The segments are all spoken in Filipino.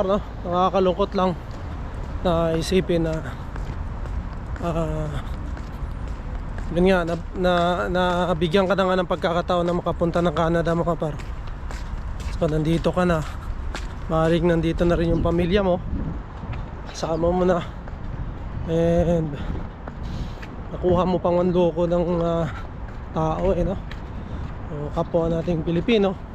No? Nakakalungkot lang na isipin na yun nga, nabigyan ka na nga ng pagkakataon na makapunta ng Canada mga par. So nandito ka na, maaaring nandito na rin yung pamilya mo, kasama mo na, and nakuha mo pang manloko ng tao no? O kapwa nating Pilipino.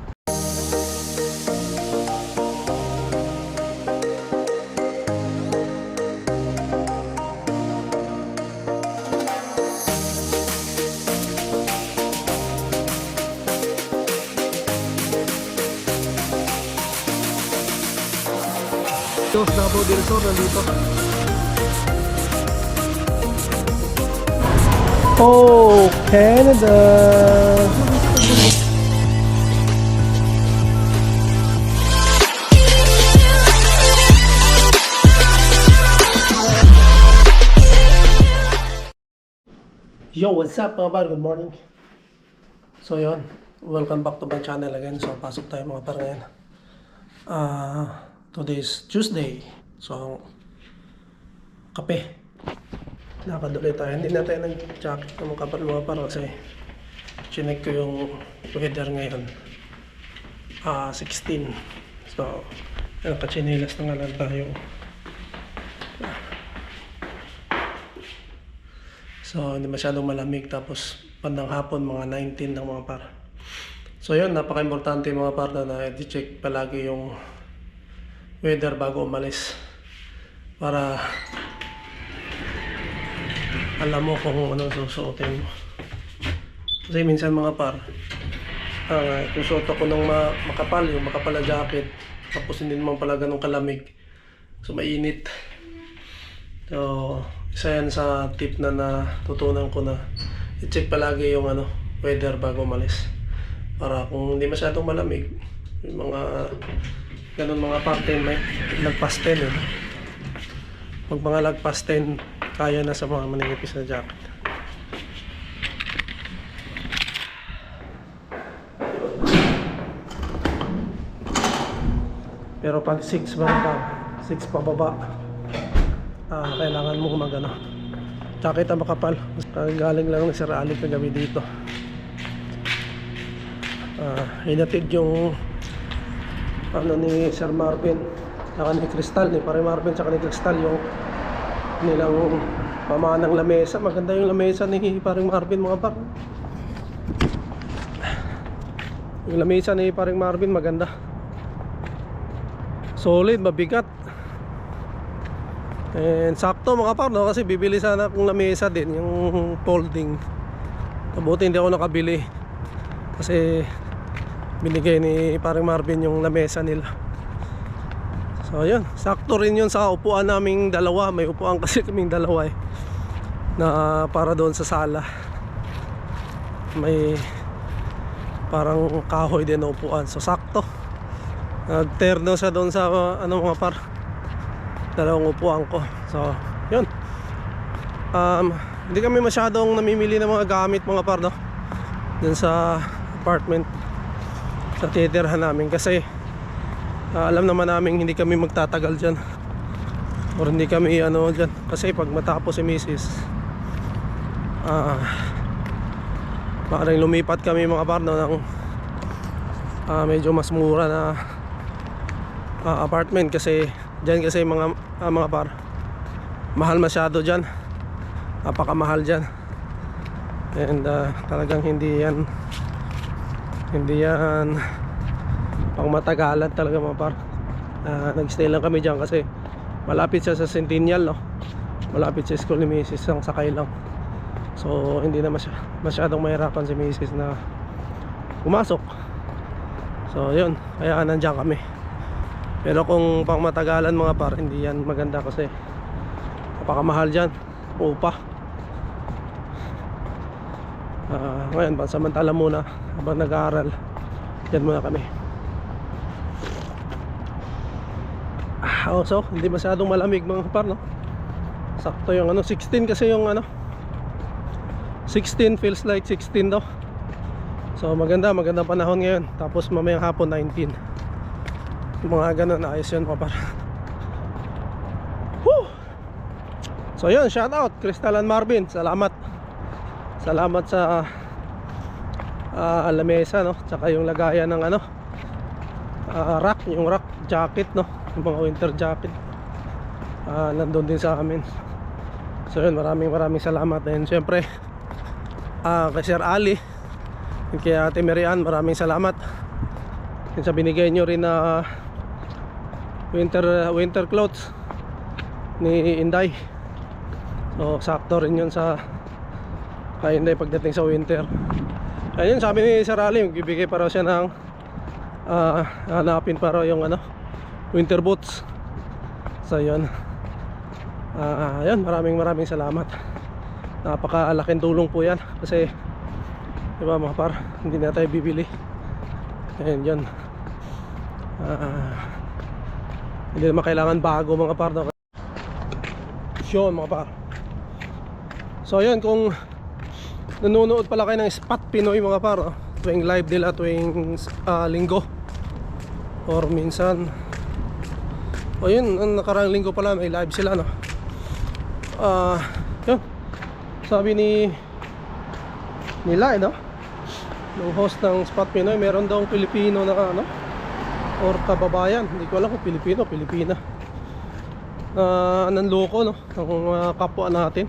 Davao del Sur nandito. Oh, Canada. Yo, what's up mga par? Good morning. So yun, welcome back to my channel again. So pasok tayo mga par ngayon. Today is Tuesday. So kape. Nakaduli tayo. Hindi na tayo nag-jacket ng mga par kasi chinek ko yung weather ngayon. 16. So nakachinelas na nga lang tayo. So hindi masyadong malamig, tapos bandang hapon mga 19 ng mga par. So yun, napaka-importante mga par na i-check palagi yung weather bago umalis para alam mo kung ano susuotin mo. Kasi minsan mga par, susuot ako ng makapal, yung makapal na jacket, tapos hindi naman pala ganun kalamig, so mainit. So isa yan sa tip na natutunan ko, na i-check palagi yung weather bago umalis, para kung hindi masyadong malamig, yung mga ganun mga parte may lagpas 10 eh. Pag mga lagpas 10, kaya na sa mga manipis na jacket. Pero pag 6 ba, 6 pababa, kailangan mo jacket na makapal. Galing lang ng Sir Alec na gabi dito. Hinatid yung ni Sir Marvin saka ni Crystal, ni Pare Marvin saka ni Crystal, yung nilang pamanang lamesa. Maganda yung lamesa ni Pare Marvin mga par. Yung lamesa ni Pare Marvin maganda, solid, mabigat, and sakto mga par, no? Kasi bibili sana akong lamesa din, yung folding. Mabuti hindi ako nakabili kasi binigay ni Parang Marvin yung lamesa nila. So yun, sakto rin yun sa upuan naming dalawa. May upuan kasi kaming dalawa na para doon sa sala. May parang kahoy din na upuan. So sakto, nagterno siya doon sa mga par, dalawang upuan ko. So yun, hindi kami masyadong namimili ng mga gamit mga par, no? Doon sa apartment, sa titirhan namin, kasi alam naman namin hindi kami magtatagal dyan, or hindi kami dyan, kasi pag matapos si Mrs. Parang lumipat kami mga par, no, ng medyo mas mura na apartment, kasi dyan kasi mga par, mahal masyado dyan, napakamahal dyan, and talagang hindi yan pang matagalan talaga mga par. Nag-stay lang kami dyan kasi malapit siya sa Centennial, no? Malapit sa school ni Mrs. ang sakay lang. So hindi na masyadong mahirapan si Mrs. na pumasok. So yun, kaya nandiyan kami. Pero kung pang matagalan mga par, hindi yan maganda kasi napakamahal dyan, upa. Ngayon, pansamantala muna habang nag-aaral, dyan muna kami. So hindi masyadong malamig mga par, no? Sakto yung 16 kasi yung 16 feels like 16 daw. So magandang panahon ngayon. Tapos mamayang hapon 19. Yung mga ganun, ayos yun mga par. Woo! So yun, shout out Crystal and Marvin. Salamat sa lamesa, no? Tsaka yung lagayan ng ano, rack, yung rack jacket, no? Yung mga winter jacket, nandun din sa amin. So yun, maraming salamat. And syempre kay Sir Ali and kay Ate Marian, maraming salamat sa binigay nyo rin na winter clothes ni Inday. So sakto rin yun sa kay Inday pagdating sa winter. Ayun, sabi ni Sir Ali, magbibigay pa raw siya ng hanapin pa raw yung ano, winter boots. So yun, ayun, maraming salamat. Napakalaking tulong po yan. Kasi diba mga par, hindi na tayo bibili. Ayun yun, hindi naman kailangan bago mga par, no? Yun mga par. So yun, kung nanonood pala kayo ng Spot Pinoy mga par, no? Tuwing live nila, tuwing linggo or minsan, o yun, ang nakarang linggo pala may live sila, no? Yun, sabi nila, no, yung host ng Spot Pinoy, meron daw Pilipino na ano, or kababayan, hindi ko alam kung Pilipino, Pilipina, nanloko, no, ng kapwa natin.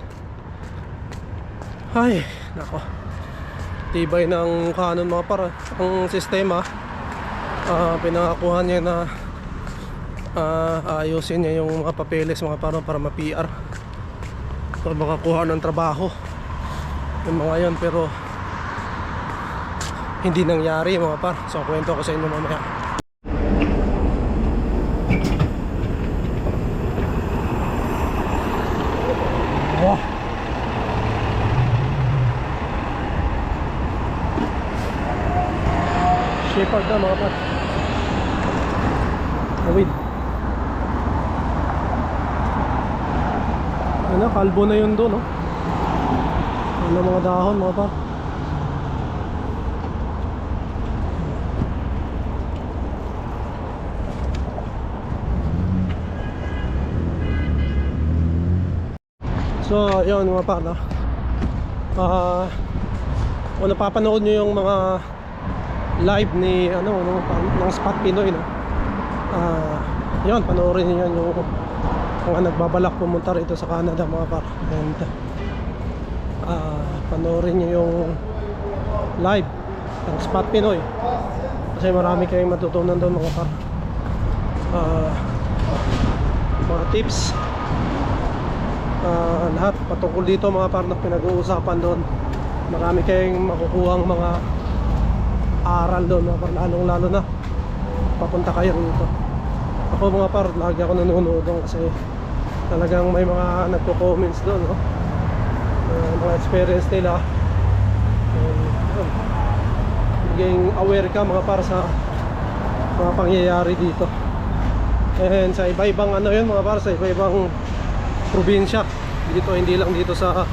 Ay, nako, tibay ng kanon mga para. Ang sistema, pinangakuhan niya na ayusin niya yung mga papeles mga para ma-PR, para makakuha ng trabaho yung mga yon, pero hindi nangyari mga par. So kwento ko sa inyo mamaya. Wow, Shepherd na mga par. Awid. Ano, kalbo na yun doon, no? Ano mga dahon mga par. So yun mga par, no? Kung napapanood nyo yung mga live ni ano, no, ng Spot Pinoy, no? Yun, panoorin nyo yan, yung mga nagbabalak pumunta rito sa Canada mga par. And panoorin nyo yung live ng Spot Pinoy, kasi marami kayong matutunan doon mga par. Mga tips, lahat patungkol dito mga par na pinag-uusapan doon. Marami kayong makukuhang mga aral doon mga par, lalong lalo na papunta kayo rito. Ako mga par, lagi ako nanonood doon kasi talagang may mga nagko-comments doon, no? Mga experience nila. Maging aware ka mga par sa mga pangyayari dito. And sa iba-ibang ano yun mga par, sa iba-ibang probinsya dito, hindi lang dito sa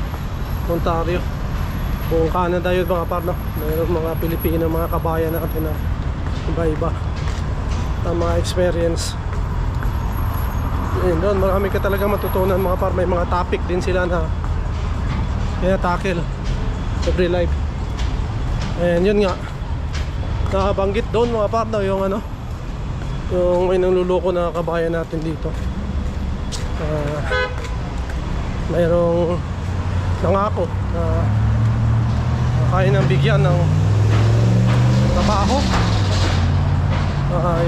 Ontario. Kung Canada yun mga par, no? Mayroon mga Pilipino, mga kabayan natin na iba-iba ang mga experience. Yun, doon marami ka talaga matutunan mga par. May mga topic din sila na tackle every life. And yun nga, nakabanggit doon mga par, no? Yung ano, yung may nangluloko na kabayan natin dito. Mayroong nangako na kaya nang bigyan ng trabaho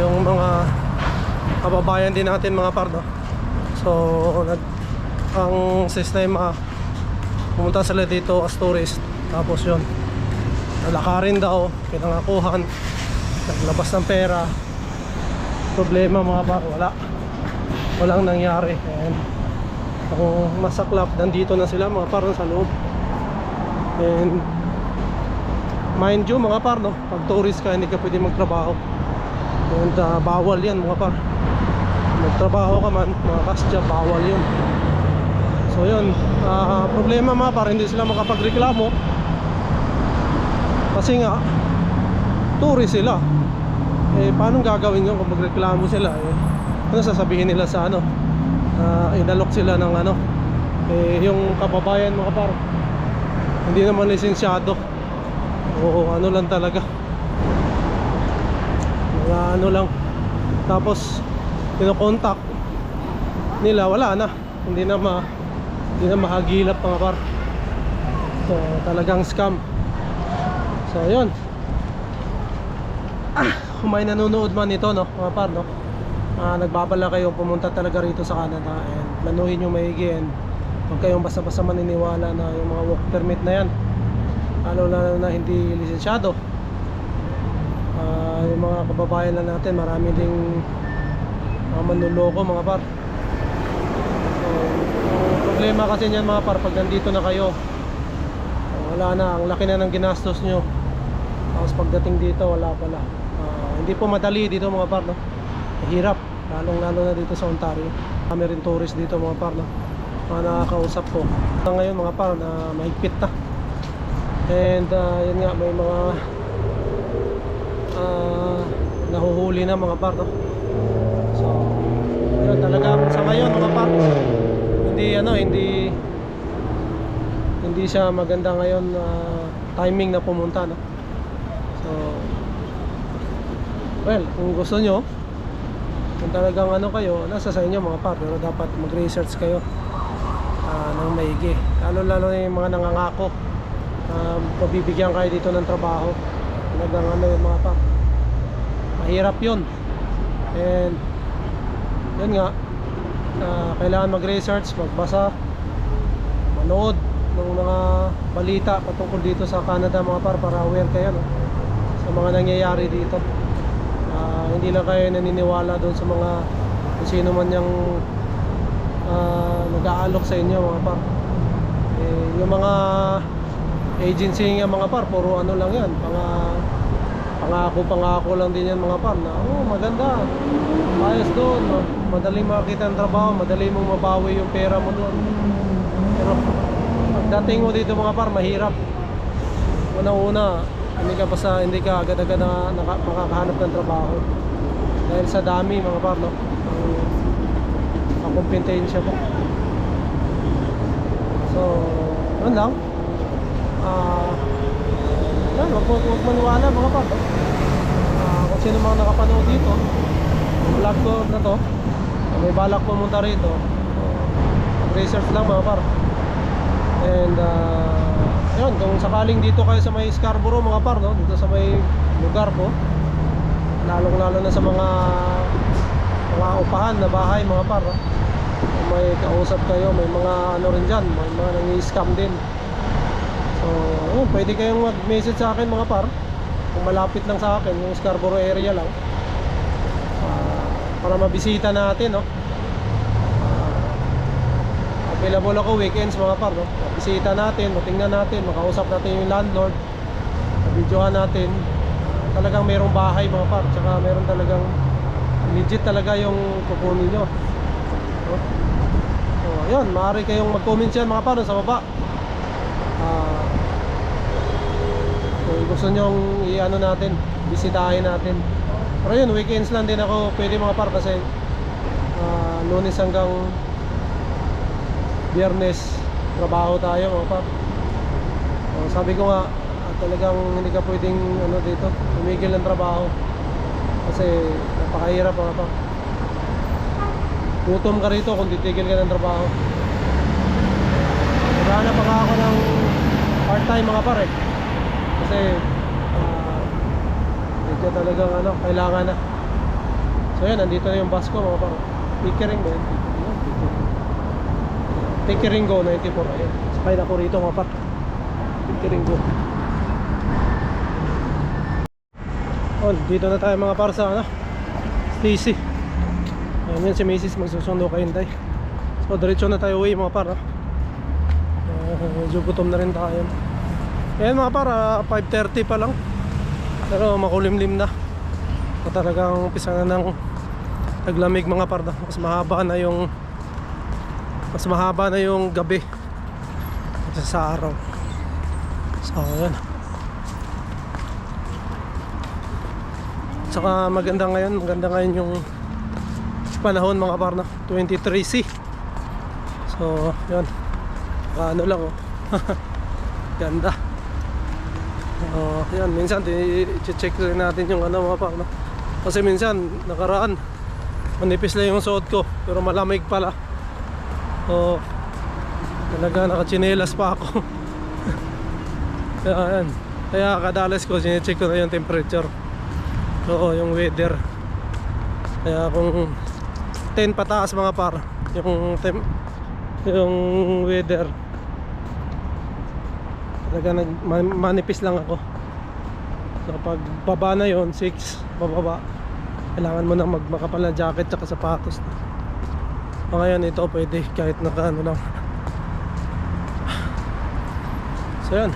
yung mga kababayan din natin mga par, no? So ang sistema, pumunta sila dito as tourist, tapos yun, nalakarin daw, pinangakuhan, naglabas ng pera. Problema mga par, walang nangyari. And ang masaklap, nandito na sila mga par sa loob. And mind you mga par, no, pag tourist ka hindi ka pwede magtrabaho. And bawal yan mga par. Magtrabaho ka man, mga cash job, bawal yun. So yun, problema mga par, hindi sila makapagreklamo kasi nga tourist sila. Eh paano gagawin yun kung magreklamo sila? Eh, ano sasabihin nila sa ano? Inalok sila ng ano? Eh yung kababayan mga par, hindi naman lisensyado. O ano lang talaga, mga ano lang. Tapos kinokontak nila, wala na, hindi na mahagilap mga par. So talagang scam. So yun, kung may nanonood man nito, no mga par, no, nagbabala kayong pumunta talaga rito sa Canada, and planuhin nyo maigi, and huwag kayong basta-basta maniniwala na yung mga work permit na yan, lalo na hindi lisensyado. Yung mga kababayan lang natin, marami ding mga manluloko mga par. So ang problema kasi niyan mga par, pag nandito na kayo, wala na, ang laki na ng ginastos nyo, tapos pagdating dito wala pala. Hindi po madali dito mga par, no? Mahirap, lalong-lalo na dito sa Ontario. Kami rin tourist dito mga par, no? Mga nakakausap ko ngayon mga par na mahigpit na. And yun nga, may mga nahuhuli na mga par, no? So yun, talagang sa ngayon mga par, hindi siya maganda ngayon timing na pumunta, no? So well, kung gusto nyo, kung talagang ano kayo, nasa sa inyo mga par, pero dapat mag-research kayo ng maigi, lalo na yung mga nangangako pabibigyan kayo dito ng trabaho. Talagang ano yun mga par, mahirap yun. And yun nga, kailangan mag-research, magbasa, manood ng mga balita patungkol dito sa Canada mga par, para aware kayo, no, sa mga nangyayari dito. Hindi lang kayo naniniwala doon sa mga kung sino man yung nag-aalok sa inyo mga par. Yung mga agency nga mga par, puro ano lang yan, pangako lang din yan mga par, na maganda, ayos doon, madaling makakita ng trabaho, madali mong mabawi yung pera mo doon. Pero pagdating mo dito mga par, mahirap. Una-una, hindi ka agad-agad makakahanap ng trabaho dahil sa dami mga par, no, ang kompetensya po. So yun lang. Huwag maniwala mga par, no? Kung sino mga nakapanood dito vlog ko na to, may balak pumunta rito, research lang mga par. And ayun, kung sakaling dito kayo sa may Scarborough mga par, no, dito sa may lugar ko, lalong-lalo na sa mga upahan na bahay mga par, no? Kung may kausap kayo, may mga ano rin dyan, may mga nangi-scam din. So ayun, pwede kayong mag-message sa akin mga par, kung malapit lang sa akin, yung Scarborough area lang, para mabisita natin, no? Available ako weekends mga par, no? Bisita natin, matingnan natin, makausap natin yung landlord, videohan natin. Talagang mayroong bahay mga par, tsaka mayroong talagang legit talaga yung kukunin nyo, no? So ayun, maaari kayong mag-comment dyan mga par sa baba. Kung gusto nyong i-ano natin, bisitahin natin. Pero yun, weekends lang din ako pwede mga par, kasi Lunes hanggang Biyernes trabaho tayo mga par. Sabi ko nga, talagang hindi ka pwedeng ano dito, tumigil ng trabaho, kasi napakahirap mga par. Gutom ka rito kung titigil ka ng trabaho. Naghahanap pa nga ako ng part-time mga par, kasi medyo talagang ano, kailangan na. So yan, nandito na yung bus ko mga par. Pickering ba yun? Pickering Go 94. Ayun, sakay na ko rito mga par. Pickering Go. Dito na tayo mga par sa ano, Stacy. Ayan yan si Mrs. magsusundo kay Inday. So diretso na tayo uwi mga par, no? Medyo gutom na rin tayo. Ayan mga par, 5:30 pa lang, pero makulimlim na. So talagang umpisa na ng taglamig mga par, no? Mas mahaba na yung gabi sa araw. So ayan, Saka maganda ngayon yung panahon mga par, no? 23C. So yun, ano lang oh. Ganda. Yan, minsan i-check rin natin yung ano mga par, no? Kasi minsan nakaraan manipis lang yung suot ko pero malamig pala. So talaga nakachinelas pa ako. Kaya yan, kaya kadalas ko sinecheck ko na yung temperature. So yung weather. Kaya kung 10 pataas mga par yung weather, talaga manipis lang ako. So pag baba na yon, 6 bababa, kailangan mo na makapal na jacket tsaka sapatos. Ngayon ito pwede kahit naka ano lang. So yan,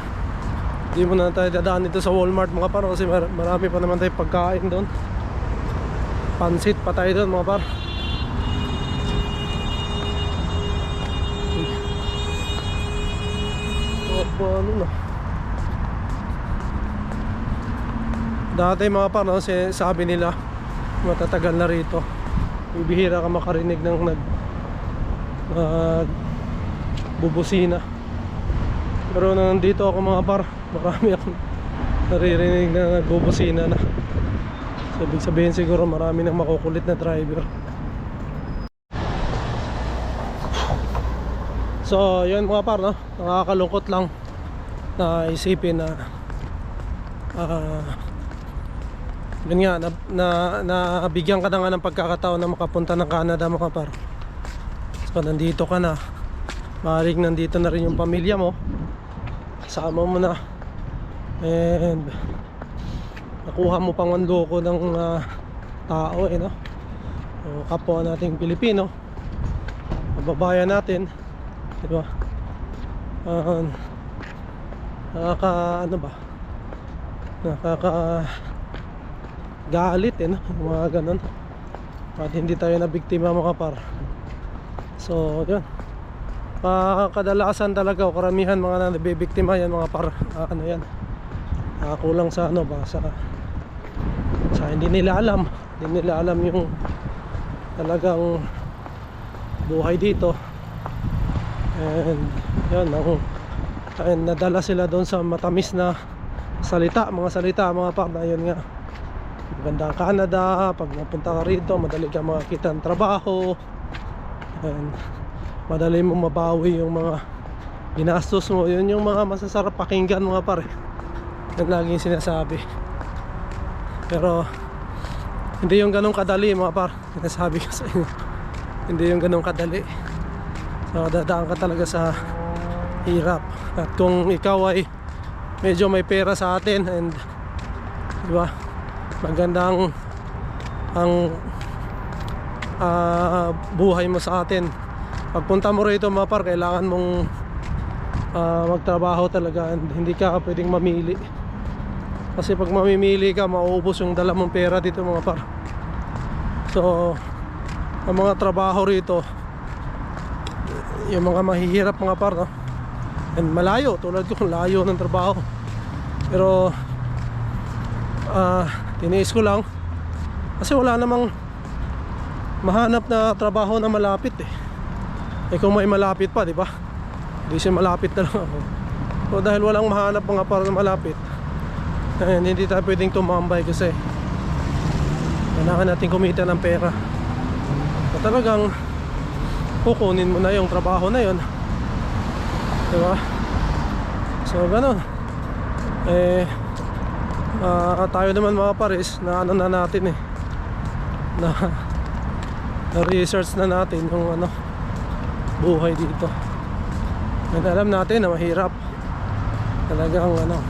hindi mo na tayo dadaan dito sa Walmart mga par, kasi marami pa naman tayo pagkain doon. Pansit pa tayo doon mga par. Ano na, dati mga par, no, sabi nila matatagal na rito, bibihira ka makarinig ng bubusina. Pero nandito ako mga par, marami akong naririnig na nagbubusina na. So ibig sabihin siguro marami nang makukulit na driver. So yun mga par, no, nakakalungkot lang na isipin na yun nga, nabigyan ka na nga ng pagkakataon na makapunta ng Canada mga par. So nandito ka na, maaaring nandito na rin yung pamilya mo, kasama mo na, and nakuha mo pang manloko ng tao no? So, kapwa nating Pilipino, kababayan natin, diba? Nakaka galit no? Yung mga ganun, at hindi tayo na biktima mga par. So yun, kadalasan talaga o karamihan mga nabibiktima yan mga par, ano yan, kulang sa ano ba, sa hindi nila alam yung talagang buhay dito. And yun, nadala sila doon sa matamis na mga salita mga par, na yun nga, maganda ang Canada, pag napunta ka rito madali ka makakita ng trabaho, and madali mo mabawi yung mga ginastos mo. Yun yung mga masasarap pakinggan mga par, yung laging sinasabi. Pero hindi yung ganong kadali mga par, sinasabi ko sa inyo, hindi yung ganong kadali. So dadaan ka talaga sa hirap. At kung ikaw ay medyo may pera sa atin, and diba, magandang ang buhay mo sa atin, pagpunta mo rito mga par, kailangan mong magtrabaho talaga, and hindi ka pwedeng mamili. Kasi pag mamimili ka, mauubos yung dala mong pera dito mga par. So ang mga trabaho rito, yung mga mahihirap mga par, no? And malayo, tulad ko, layo ng trabaho. Pero tiniis ko lang kasi wala namang mahanap na trabaho na malapit kung may malapit pa, di ba? Hindi siya malapit na lang ako. So dahil walang mahanap mga par na malapit, hindi tayo pwedeng tumambay, kasi kailangan natin kumita ng pera. So talagang kukunin mo na yung trabaho na yun, di ba? So ganun. Tayo naman mga pares, na ano na natin na research na natin yung buhay dito. At alam natin na mahirap talagang ang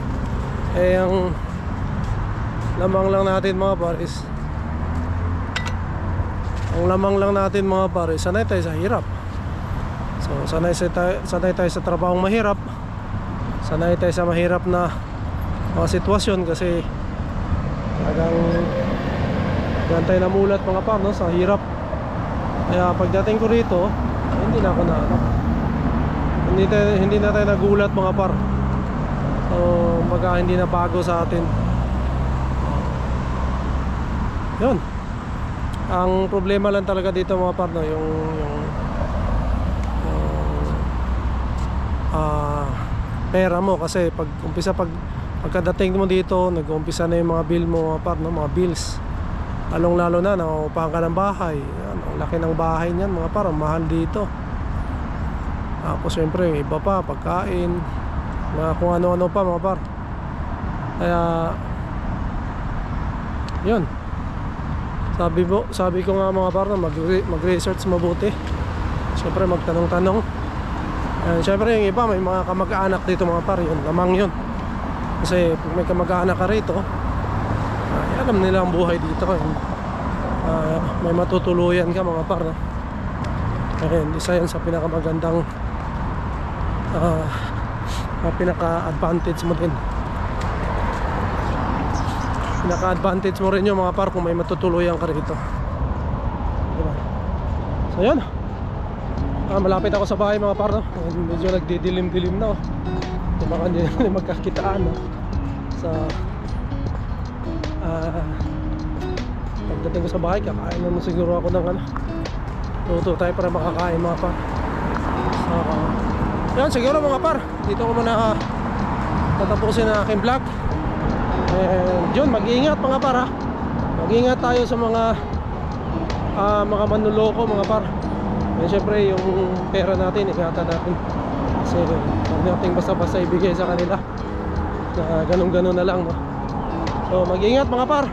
lamang lang natin mga pares, sanay tayo sa hirap. So sanay tayo sa trabahong mahirap, sanay tayo sa mahirap na mga sitwasyon, kasi talagang tayo namulat mga par, no, sa hirap. Kaya pagdating ko rito, hindi na ako hindi na tayo nagulat mga par. So hindi na bago sa atin. Yun. Ang problema lang talaga dito mga par, no, yung pera mo, kasi pagkadating mo dito, nag-umpisa na yung mga bill mo mga par, no, mga bills. Lalong-lalo na naupahan ka ng bahay. Yan, ang laki ng bahay niyan mga par, mahal dito. Tapos syempre yung iba pa, pagkain, mga kung ano-ano pa mga par. Kaya yun, sabi ko nga mga par, mag-research mabuti. Siyempre magtanong-tanong. Siyempre yung iba may mga kamag-anak dito mga par, yun lamang yun. Kasi pag may kamag-anak ka rito, alam nila ang buhay dito. May matutuluyan ka mga par, no? Isa yan sa pinakamagandang pinaka-advantage mo din. Pinaka-advantage mo rin yung mga par kung may matutuluyan ka rito, diba? So yun, malapit ako sa bahay mga par, no? Medyo nagdidilim-dilim na, oh. Baka hindi na magkakitaan, no? So pagdating ko sa bahay, kakain naman siguro ako ng luto tayo para makakain mga par. So yan siguro mga par, dito ko muna tatapusin ang aking vlog. And yun, mag-iingat mga par, ha? Mag-iingat tayo sa mga manloloko mga par. And syempre yung pera natin, ingatan natin. Kasi huwag natin basta-basta ibigay sa kanila na ganun-ganun na lang, no? So mag-iingat mga par.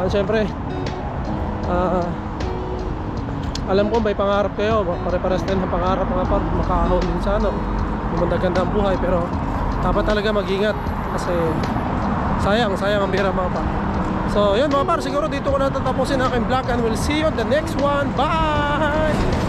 Syempre alam ko may pangarap kayo, pare-pares din ang pangarap mga par, makahon din sa maganda ang buhay. Pero dapat talaga mag-ingat, kasi sayang ang pera mga par. So yun mga par, siguro dito ko na tatapusin aking vlog, and we'll see you on the next one. Bye!